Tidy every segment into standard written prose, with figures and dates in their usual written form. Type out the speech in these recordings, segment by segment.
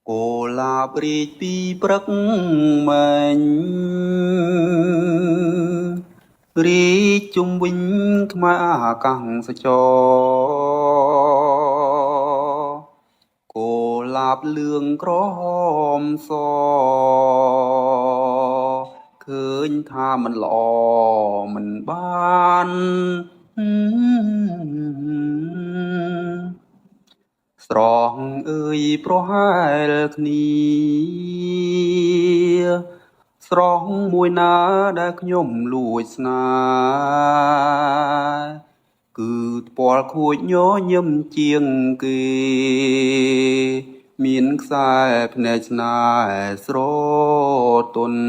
កូលាបរីកពីព្រឹកមិញរីកជុំវិញខ្មៅអាកាំងសចកូលាបលឿងក្រហមសឃើញថាមិនល្អមិនបានស្រស់អើយប្រហែលគ្នាស្រស់មួយណាដែលខ្ញុំលួចស្នេហ៍គឺថ្ពាល់ខួចញញឹមជាងគេមានខ្សែភ្នែកស្នេហ៍ស្រទន់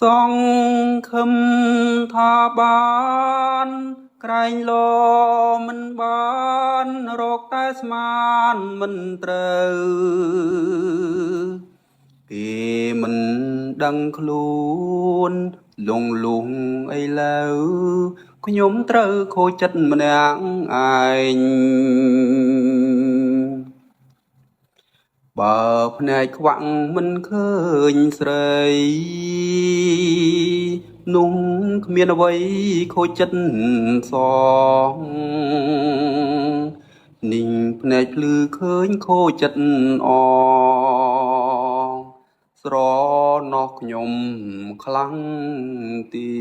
សង្ឃឹមថាបានក្រែងលោមិនបានរកតែស្មានមិនត្រូវគេមិនដឹងខ្លួនលងលងអីឡើយខ្ញុំត្រូវខូចចិត្តម្នាក់ឯងបើភ្នែកខ្វាក់មិនឃើញស្រីនោះគ្មានអ្វីខូចចិត្តសងនីងភ្នែកភ្លឺឃើញខូចចិត្តអស្រណោះខ្ញុំខ្លាំងទី